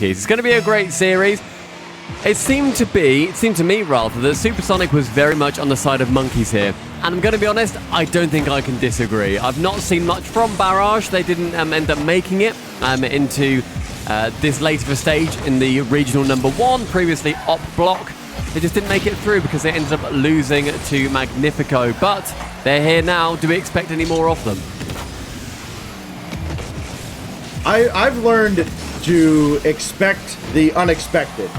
It's going to be a great series. It seemed to me rather, that Supersonic was very much on the side of Monkeys here. And I'm going to be honest, I don't think I can disagree. I've not seen much from Barrage. They didn't end up making it into this late of a stage in the regional number 1, previously Op Block. They just didn't make it through because they ended up losing to Magnifico. But they're here now. Do we expect any more of them? I've learned to expect the unexpected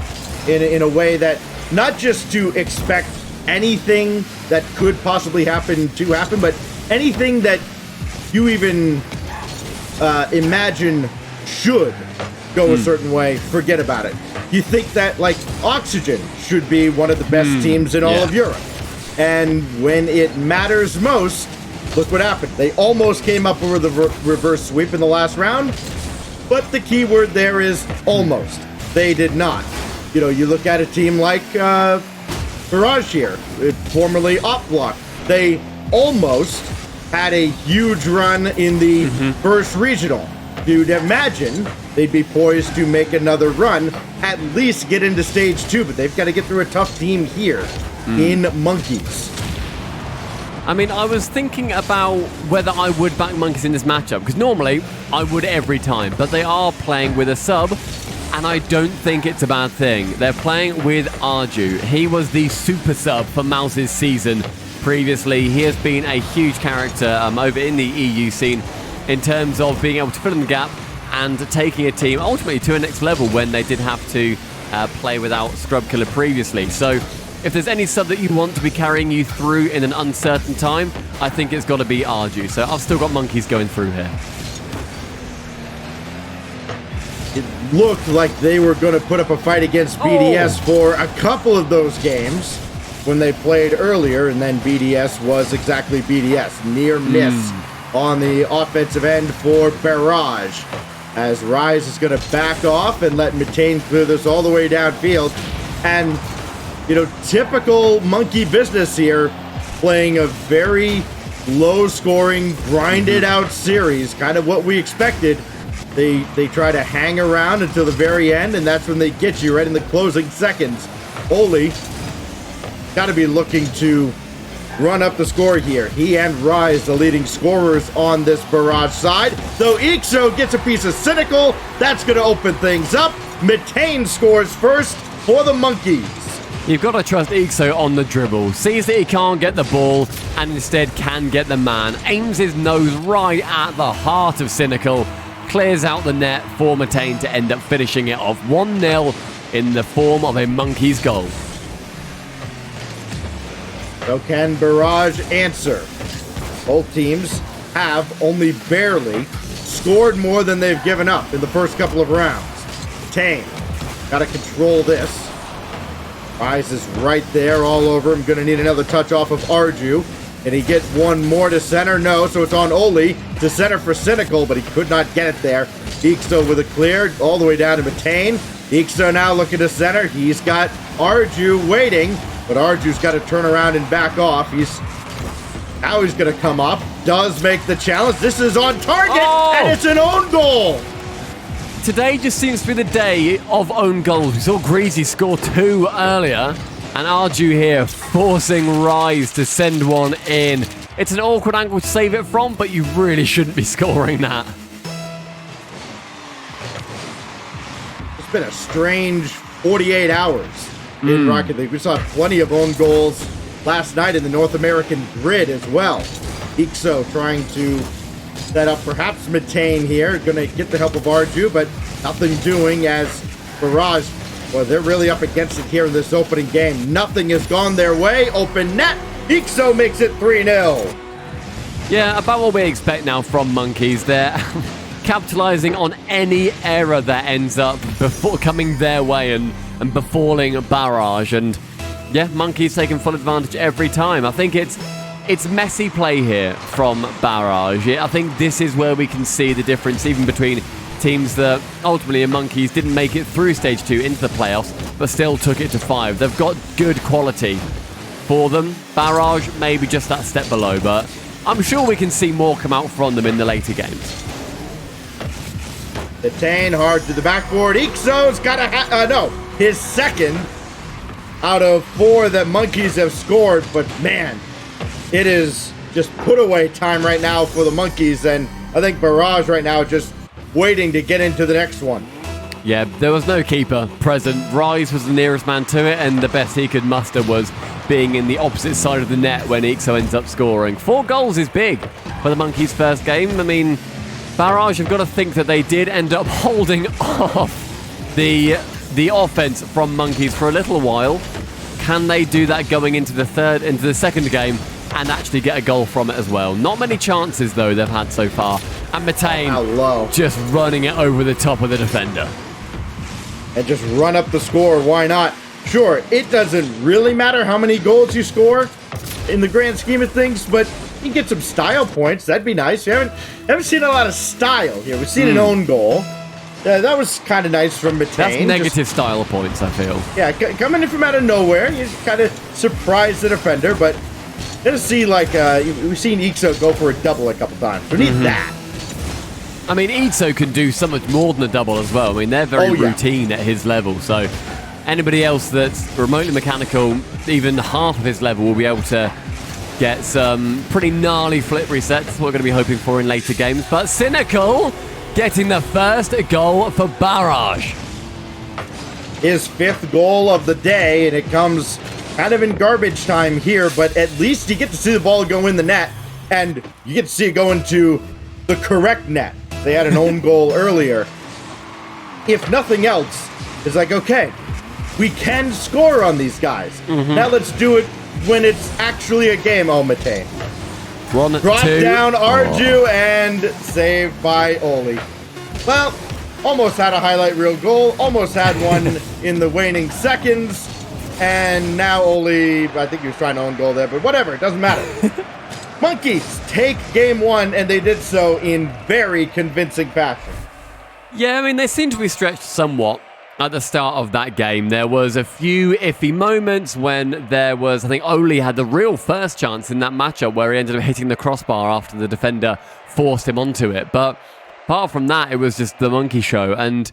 in a way that not just to expect anything that could possibly happen, but anything that you even imagine should go a certain way, forget about it. You think that, like, Oxygen should be one of the best teams in all of Europe. And when it matters most, look what happened. They almost came up with a reverse sweep in the last round, but the key word there is almost. They did not. You know, you look at a team like Barrage here, formerly Op Block. They almost had a huge run in the first regional. You'd imagine they'd be poised to make another run, at least get into stage 2, but they've got to get through a tough team here in Monkeys. I mean, I was thinking about whether I would back Monkeys in this matchup, because normally I would every time, but they are playing with a sub, and I don't think it's a bad thing. They're playing with Arju. He was the super sub for Mouse's season previously. He has been a huge character over in the EU scene in terms of being able to fill in the gap and taking a team ultimately to a next level when they did have to play without Scrub Killer previously. So if there's any sub that you want to be carrying you through in an uncertain time, I think it's got to be Arju. So I've still got Monkeys going through here. It looked like they were going to put up a fight against BDS for a couple of those games when they played earlier, and then BDS was exactly BDS. Near miss on the offensive end for Barrage, as Rise is going to back off and let Mitane clear this all the way downfield. And, you know, typical Monkey business here, playing a very low-scoring, grinded-out series, kind of what we expected. They try to hang around until the very end, and that's when they get you right in the closing seconds. Oli got to be looking to run up the score here. He and Rise, the leading scorers on this Barrage side. Though Ixo gets a piece of Cynical, that's going to open things up. Mitane scores first for the Monkeys. You've got to trust Ixo on the dribble. Sees that he can't get the ball and instead can get the man. Aims his nose right at the heart of Cynical. Clears out the net for Mitane to end up finishing it off 1-0 in the form of a Monkeys goal. So can Barrage answer? Both teams have only barely scored more than they've given up in the first couple of rounds. Tame, got to control this. Rise is right there all over him. Going to need another touch off of Arju. And he gets one more to center. No, so it's on Oli to center for Cynical, but he could not get it there. Ixo with a clear all the way down to Mitane. Ixo now looking to center. He's got Arju waiting, but Arju's got to turn around and back off. Now he's going to come up. Does make the challenge. This is on target, and it's an own goal. Today just seems to be the day of own goals. We saw Greasy score 2 earlier, and Arju here forcing Rise to send one in. It's an awkward angle to save it from, but you really shouldn't be scoring that. It's been a strange 48 hours in Rocket League. We saw plenty of own goals last night in the North American grid as well. Ixo trying to set up perhaps Mitane here. Going to get the help of Arju, but nothing doing as Barrage, well, they're really up against it here in this opening game. Nothing has gone their way. Open net. Ixo makes it 3-0. Yeah, about what we expect now from Monkeys. They're capitalizing on any error that ends up before coming their way and befalling Barrage. And yeah, Monkeys taking full advantage every time. I think it's messy play here from Barrage. I think this is where we can see the difference even between teams that ultimately in Monkeys didn't make it through Stage 2 into the playoffs, but still took it to 5. They've got good quality for them. Barrage maybe just that step below, but I'm sure we can see more come out from them in the later games. Detain hard to the backboard. Ixo's got his second out of 4 that Monkeys have scored. But man, it is just put away time right now for the Monkeys. And I think Barrage right now just waiting to get into the next one. Yeah, there was no keeper present. Rise was the nearest man to it, and the best he could muster was being in the opposite side of the net when Ixo ends up scoring. 4 goals is big for the Monkeys' first game. I mean, Barrage have got to think that they did end up holding off the offense from Monkeys for a little while. Can they do that going into the second game and actually get a goal from it as well? Not many chances, though, they've had so far. And Matane just running it over the top of the defender. And just run up the score. Why not? Sure, it doesn't really matter how many goals you score in the grand scheme of things, but you get some style points. That'd be nice. We haven't seen a lot of style here. We've seen an own goal. That was kind of nice from Matane. That's negative style points, I feel. Yeah, coming in from out of nowhere. You kind of surprised the defender, but to see, like, we've seen Ixo go for a double a couple times. We need that. I mean, Ixo can do so much more than a double as well. I mean, they're very routine at his level, so anybody else that's remotely mechanical, even half of his level, will be able to get some pretty gnarly flip resets. What we're going to be hoping for in later games. But Cynical getting the first goal for Barrage. His 5th goal of the day, and it comes kind of in garbage time here, but at least you get to see the ball go in the net, and you get to see it go into the correct net. They had an own goal earlier. If nothing else, it's like, okay, we can score on these guys. Now let's do it when it's actually a game. Oh, Matane. Brought down Arju and saved by Oli. Well, almost had a highlight reel goal. Almost had one in the waning seconds. And now Oli, I think he was trying to own goal there, but whatever, it doesn't matter. Monkeys take game 1, and they did so in very convincing fashion. Yeah, I mean, they seem to be stretched somewhat at the start of that game. There was a few iffy moments when there was, I think Oli had the real first chance in that matchup where he ended up hitting the crossbar after the defender forced him onto it. But apart from that, it was just the monkey show. And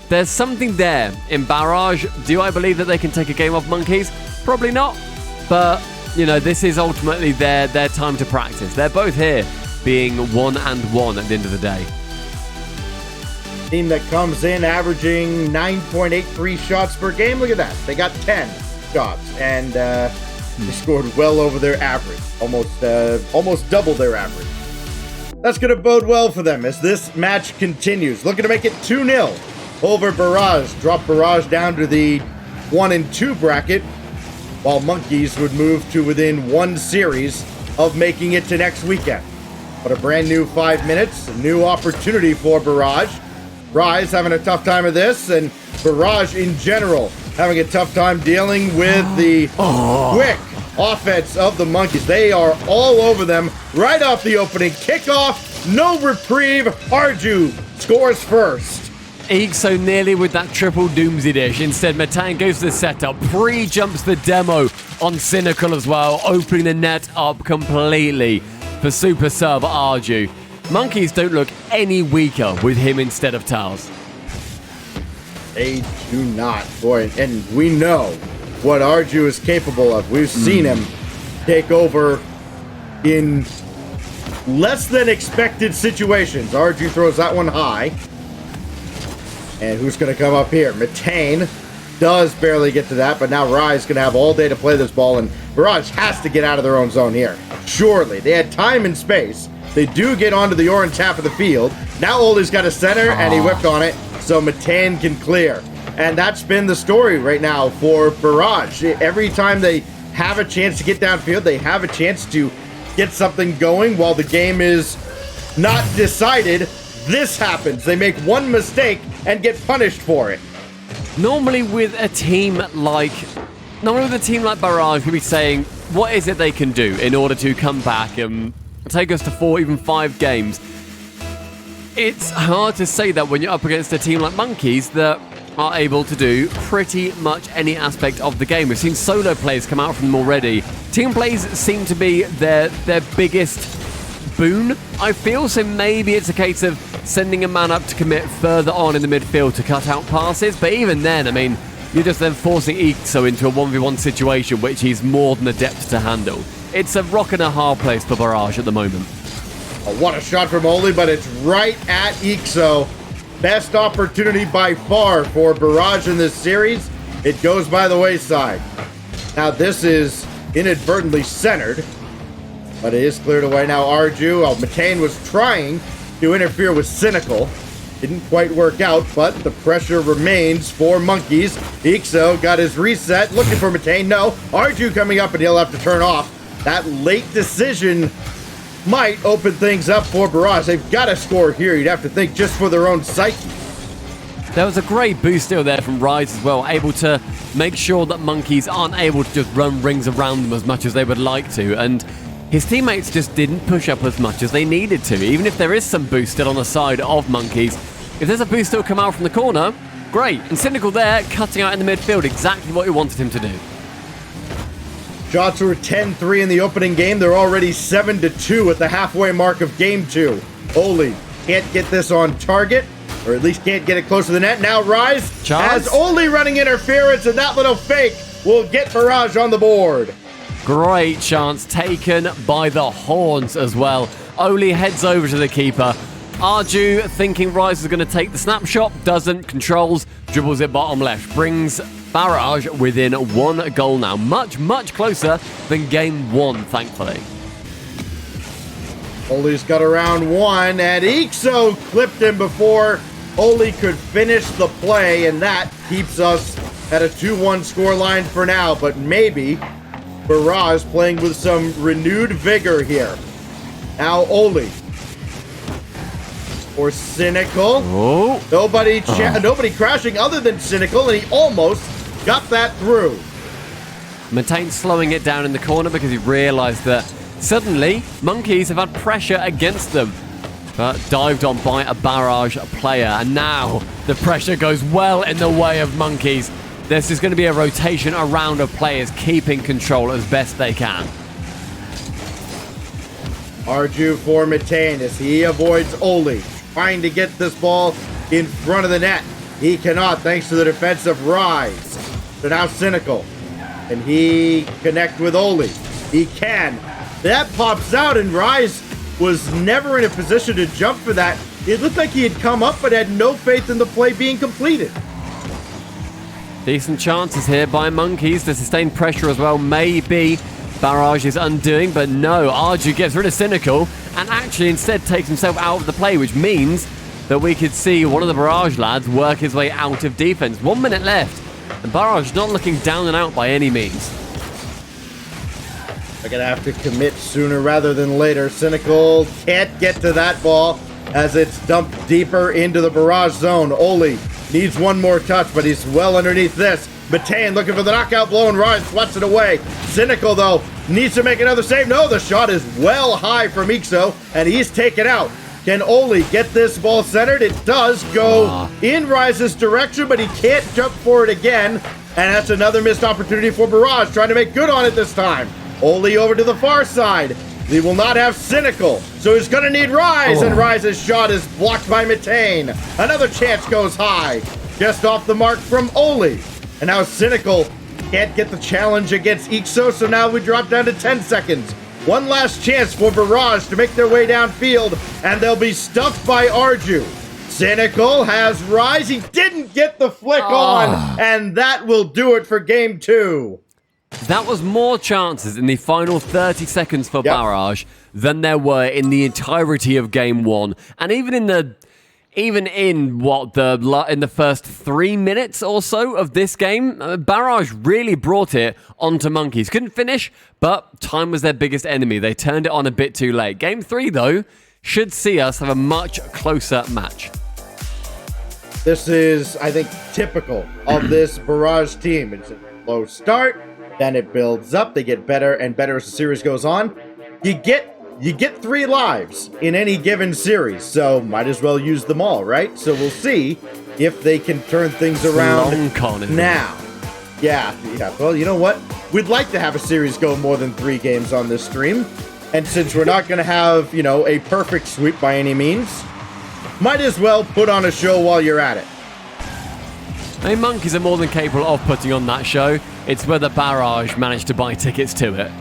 there's something there in Barrage. Do I believe that they can take a game off Monkeys? Probably not. But, you know, this is ultimately their time to practice. They're both here being 1-1 at the end of the day. Team that comes in averaging 9.83 shots per game. Look at that. They got 10 shots, and they scored well over their average. Almost double their average. That's going to bode well for them as this match continues. Looking to make it 2-0 over Barrage. Drop Barrage down to the 1-2 bracket, while Monkeys would move to within 1 series of making it to next weekend. But a brand new 5 minutes, a new opportunity for Barrage. Rise having a tough time of this, and Barrage in general having a tough time dealing with the quick offense of the Monkeys. They are all over them right off the opening kickoff. No reprieve. Arju scores first. Ixo nearly with that triple Doomsday dish. Instead, Matane goes to the setup, pre-jumps the demo on Cynical as well, opening the net up completely for super sub Arju. Monkeys don't look any weaker with him instead of Towers. They do not, boy, and we know what Arju is capable of. We've seen him take over in less than expected situations. Arju throws that one high. And who's going to come up here? Matane does barely get to that, but now Rise is going to have all day to play this ball, and Barrage has to get out of their own zone here. Surely. They had time and space. They do get onto the orange half of the field. Now Oli's got a center, and he whipped on it, so Matane can clear. And that's been the story right now for Barrage. Every time they have a chance to get downfield, they have a chance to get something going while the game is not decided. This happens. They make one mistake and get punished for it. Normally with a team like Barrage, we'd be saying, what is it they can do in order to come back and take us to 4, even 5 games? It's hard to say that when you're up against a team like Monkeys that are able to do pretty much any aspect of the game. We've seen solo plays come out from them already. Team plays seem to be their biggest boon, I feel, so maybe it's a case of sending a man up to commit further on in the midfield to cut out passes, but even then, I mean, you're just then forcing Ixo into a 1v1 situation, which he's more than adept to handle. It's a rock and a hard place for Barrage at the moment. Oh, what a shot from Oli, but it's right at Ixo. Best opportunity by far for Barrage in this series. It goes by the wayside. Now this is inadvertently centered, but it is cleared away. Now Arju, Matane was trying to interfere with Cynical. Didn't quite work out, but the pressure remains for Monkeys. Ixo got his reset, looking for Matane. No, Arju coming up, and he'll have to turn off. That late decision might open things up for Barrage. They've got to score here, you'd have to think, just for their own psyche. There was a great boost steal there from Rise as well, able to make sure that Monkeys aren't able to just run rings around them as much as they would like to, and his teammates just didn't push up as much as they needed to. Even if there is some boost still on the side of Monkeys, if there's a boost still come out from the corner, great. And Cynical there, cutting out in the midfield, exactly what we wanted him to do. Shots were 10-3 in the opening game. They're already 7-2 at the halfway mark of game 2. Oli can't get this on target, or at least can't get it close to the net. Now Rise has Oli running interference, and that little fake will get Barrage on the board. Great chance taken by the horns as well. Oli heads over to the keeper. Arju thinking Rise is going to take the snapshot, doesn't, controls, dribbles it bottom left, brings Barrage within 1 goal now. Much, much closer than game 1, thankfully. Oli's got around 1, and Ixo clipped him before Oli could finish the play, and that keeps us at a 2-1 scoreline for now, but maybe Barrage playing with some renewed vigor here. Now Oli. Or Cynical. Oh. Nobody crashing other than Cynical, and he almost got that through. Matane slowing it down in the corner because he realized that suddenly Monkeys have had pressure against them. But dived on by a Barrage player, and now the pressure goes well in the way of Monkeys. This is going to be a rotation around of players keeping control as best they can. Arju for Matane as he avoids Oli, trying to get this ball in front of the net. He cannot, thanks to the defensive Rise. So now Cynical. Can he connect with Oli? He can. That pops out, and Rise was never in a position to jump for that. It looked like he had come up but had no faith in the play being completed. Decent chances here by Monkeys. The sustained pressure as well may be Barrage is undoing, but no, Arju gets rid of Cynical and actually instead takes himself out of the play, which means that we could see one of the Barrage lads work his way out of defense. 1 minute left, and Barrage not looking down and out by any means. They're going to have to commit sooner rather than later. Cynical can't get to that ball as it's dumped deeper into the Barrage zone. Oli needs one more touch, but he's well underneath this. Matane looking for the knockout blow, and Rise swats it away. Cynical, though, needs to make another save. No, the shot is well high from Ixo, and he's taken out. Can Oli get this ball centered? It does go in Rise's direction, but he can't jump for it again. And that's another missed opportunity for Barrage, trying to make good on it this time. Oli over to the far side. He will not have Cynical, so he's going to need Rise, and Rise's shot is blocked by Matane. Another chance goes high, just off the mark from Oli. And now Cynical can't get the challenge against Ixo, so now we drop down to 10 seconds. One last chance for Barrage to make their way downfield, and they'll be stuffed by Arju. Cynical has Rise. He didn't get the flick on, and that will do it for game 2. That was more chances in the final 30 seconds for Barrage than there were in the entirety of game 1. And even in the first 3 minutes or so of this game, Barrage really brought it onto Monkeys. Couldn't finish, but time was their biggest enemy. They turned it on a bit too late. Game 3, though, should see us have a much closer match. This is, I think, typical of this Barrage team. It's a low start, then it builds up. They get better and better as the series goes on. You get 3 lives in any given series, so might as well use them all, right? So we'll see if they can turn things around now. Yeah. Well, you know what? We'd like to have a series go more than 3 games on this stream, And since we're not going to have, you know, a perfect sweep by any means, might as well put on a show while you're at it. I mean, Monkeys are more than capable of putting on that show. It's whether Barrage managed to buy tickets to it.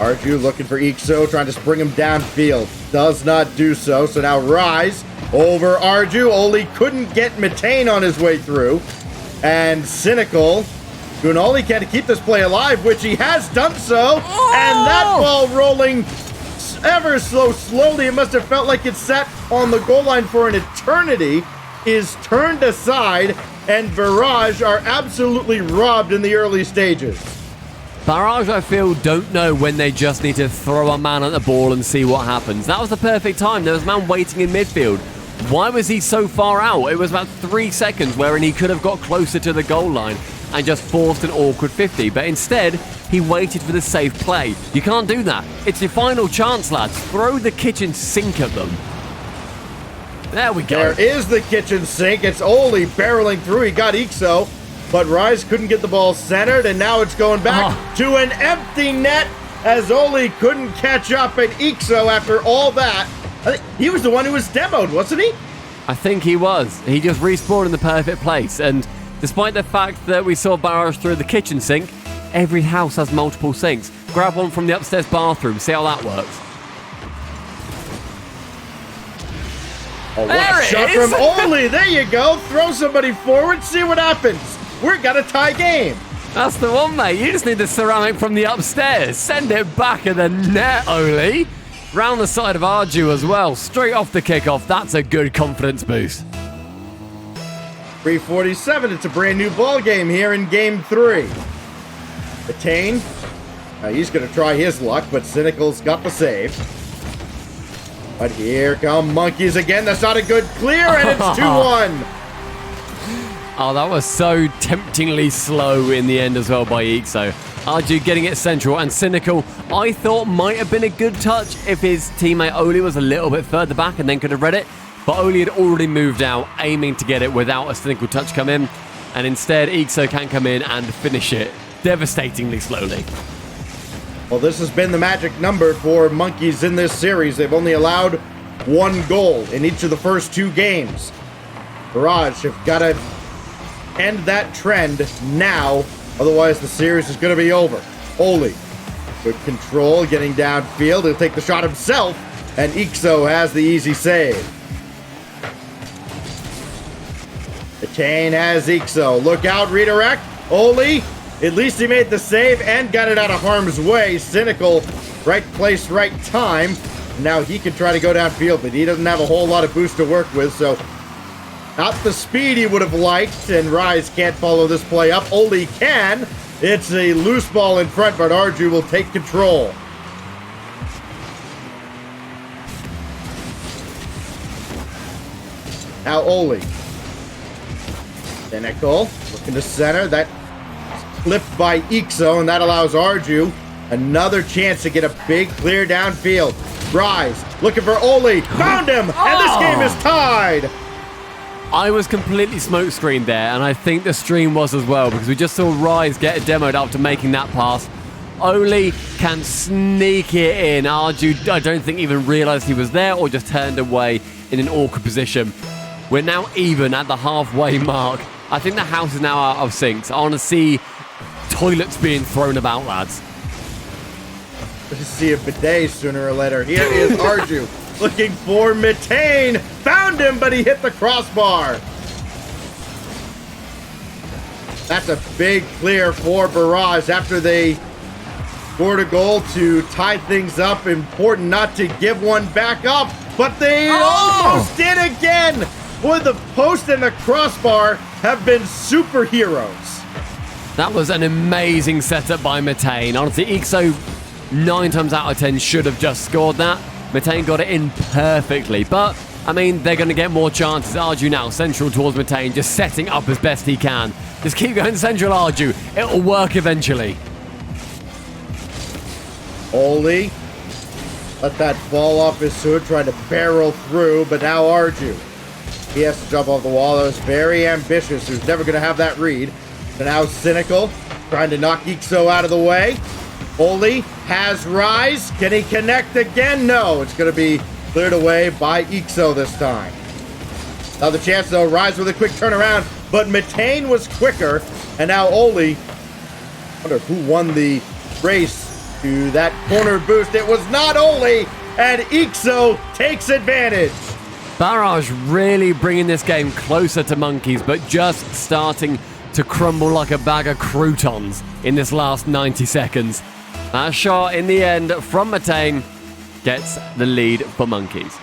Arju looking for Ixo, trying to spring him downfield. Does not do so. So now Rise over Arju. Oli couldn't get Metane on his way through. And Cynical doing all he can to keep this play alive, which he has done so. Oh! And that ball rolling ever so slowly, it must have felt like it sat on the goal line for an eternity, is turned aside, and Barrage are absolutely robbed in the early stages. Barrage, I feel, don't know when they just need to throw a man at the ball and see what happens. That was the perfect time. There was a man waiting in midfield. Why was he so far out? It was about 3 seconds wherein he could have got closer to the goal line and just forced an awkward 50. But instead, he waited for the safe play. You can't do that. It's your final chance, lads. Throw the kitchen sink at them. There we go. There is the kitchen sink. It's Oli barreling through. He got Ixo, but Rise couldn't get the ball centered, and now it's going back to an empty net as Oli couldn't catch up, and Ixo, after all that, I think he was the one who was demoed, wasn't he? I think he was. He just respawned in the perfect place, and despite the fact that we saw Barrage through the kitchen sink, every house has multiple sinks. Grab one from the upstairs bathroom, see how that works. Oh, what a shot from Oli. There you go. Throw somebody forward, see what happens. We've got a tie game. That's the one, mate. You just need the ceramic from the upstairs. Send it back in the net, Oli. Round the side of Arju as well. Straight off the kickoff. That's a good confidence boost. 3:47. It's a brand new ball game here in game 3. Metane. He's going to try his luck, but Cynical's got the save. But here come Monkeys again. That's not a good clear, and it's 2-1. Oh, that was so temptingly slow in the end as well by Ixo. Arju getting it central, and Cynical, I thought might have been a good touch if his teammate Oli was a little bit further back and then could have read it. But Oli had already moved out, aiming to get it without a Cynical touch come in. And instead, Ixo can come in and finish it devastatingly slowly. Well, this has been the magic number for Monkeys in this series. They've only allowed 1 goal in each of the first 2 games. Barrage have got to end that trend now, otherwise the series is going to be over. Oli, good control, getting downfield. He'll take the shot himself, and Ixo has the easy save. Metane has Ixo. Look out, redirect. Oli, at least he made the save and got it out of harm's way. Cynical, right place, right time. Now he can try to go downfield, but he doesn't have a whole lot of boost to work with, so not the speed he would have liked, and Rise can't follow this play up. Oli can. It's a loose ball in front, but Arju will take control. Now Oli. Cynical looking to center. That clipped by Ixo, and that allows Arju another chance to get a big clear downfield. Rise looking for Oli. Found him, and this game is tied. I was completely smokescreened there, and I think the stream was as well, because we just saw Rise get demoed after making that pass. Oli can sneak it in. Arju, I don't think even realized he was there or just turned away in an awkward position. We're now even at the halfway mark. I think the house is now out of sinks. I want to see toilets being thrown about, lads. Let's see a bidet sooner or later. Here is Arju looking for Metane. Found him, but he hit the crossbar. That's a big clear for Barrage after they scored a goal to tie things up. Important not to give one back up, but they almost did again. Boy, the post and the crossbar have been superheroes. That was an amazing setup by Metane. Honestly, Ixo 9 times out of 10 should have just scored that. Metane got it in perfectly, but I mean, they're going to get more chances. Arju now central towards Metane, just setting up as best he can. Just keep going central, Arju. It'll work eventually. Oli let that fall off his suit, tried to barrel through, but now Arju. He has to jump off the wall. That was very ambitious. He was never going to have that read. So now Cynical trying to knock Ixo out of the way. Oli has Rise. Can he connect again? No, it's going to be cleared away by Ixo this time. Another chance, though. Rise with a quick turnaround, but Matane was quicker. And now Oli, I wonder who won the race to that corner boost. It was not Oli, and Ixo takes advantage. Barrage really bringing this game closer to Monkeys, but just starting to crumble like a bag of croutons in this last 90 seconds. That shot in the end from Matane gets the lead for Monkeys.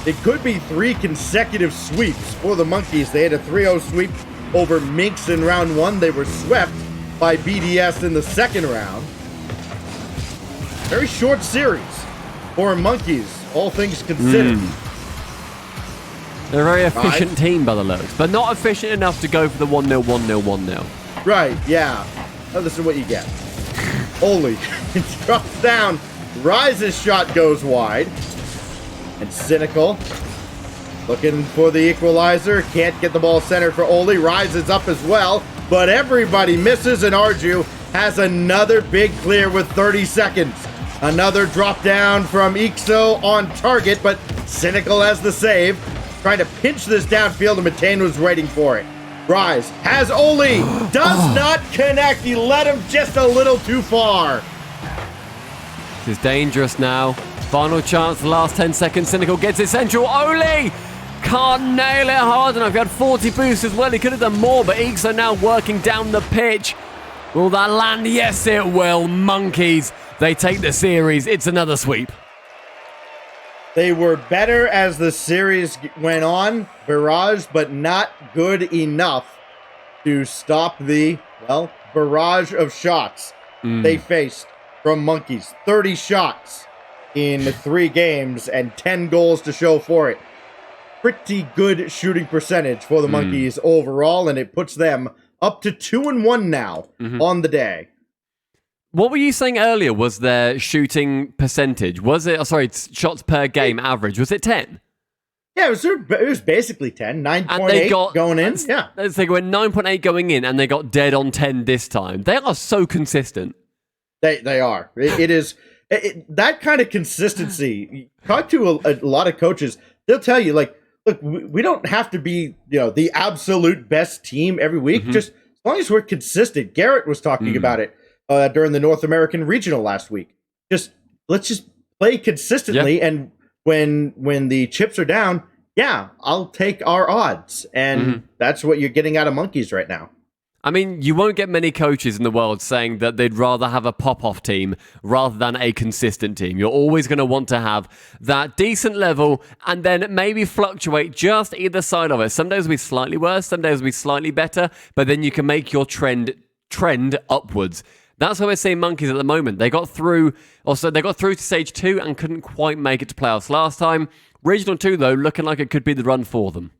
It could be 3 consecutive sweeps for the Monkeys. They had a 3-0 sweep over Minx in round 1. They were swept by BDS in the second round. Very short series for Monkeys, all things considered. They're a very efficient team by the looks, but not efficient enough to go for the 1-0, 1-0, 1-0. Right, yeah. Now this is what you get. Oli drops down. Rise's shot goes wide. And Cynical looking for the equalizer. Can't get the ball centered for Oli. Rise is up as well, but everybody misses, and Arju has another big clear with 30 seconds. Another drop down from Ixo on target, but Cynical has the save. Trying to pinch this downfield, and Matane was waiting for it. Rise has Oli. Does not connect. He let him just a little too far. This is dangerous now. Final chance, the last 10 seconds. Cynical gets it central. Oli can't nail it hard enough. He had 40 boosts as well. He could have done more, but Ixo now working down the pitch. Will that land? Yes, it will. Monkeys, they take the series. It's another sweep. They were better as the series went on, Barrage, but not good enough to stop the, well, barrage of shots they faced from Monkeys. 30 shots in 3 games and 10 goals to show for it. Pretty good shooting percentage for the Monkeys overall, and it puts them up to 2-1 now on the day. What were you saying earlier was their shooting percentage? Was it, shots per game average? Was it 10? Yeah, it was basically 10. 9.8 going in. Yeah. They went 9.8 going in, and they got dead on 10 this time. They are so consistent. They are. It is that kind of consistency. Talk to a lot of coaches. They'll tell you, like, look, we don't have to be, the absolute best team every week. Just as long as we're consistent. Garrett was talking about it during the North American Regional last week. Let's just play consistently, and when the chips are down, I'll take our odds, and that's what you're getting out of Monkeys right now. I mean, you won't get many coaches in the world saying that they'd rather have a pop-off team rather than a consistent team. You're always going to want to have that decent level and then maybe fluctuate just either side of it. Some days will be slightly worse, some days will be slightly better, but then you can make your trend upwards. That's what we're seeing Monkeys at the moment. They got through to Stage 2 and couldn't quite make it to playoffs last time. Regional 2, though, looking like it could be the run for them.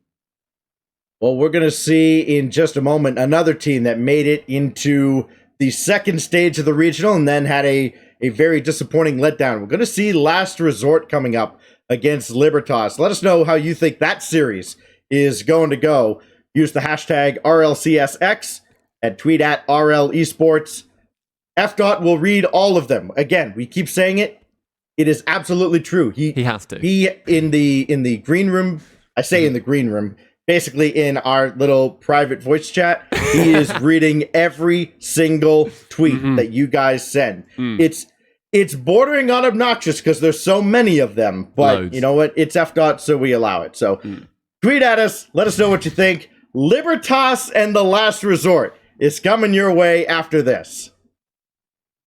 Well, we're going to see in just a moment another team that made it into the second stage of the regional and then had a very disappointing letdown. We're going to see Last Resort coming up against Libertas. Let us know how you think that series is going to go. Use the hashtag RLCSX and tweet at RL Esports. FDOT will read all of them. Again, we keep saying it. It is absolutely true. He has to. He in the green room. I say in the green room. Basically, in our little private voice chat, he is reading every single tweet that you guys send. It's bordering on obnoxious because there's so many of them. But Loads. You know what? It's FDOT, so we allow it. So tweet at us. Let us know what you think. Libertas and the Last Resort is coming your way after this.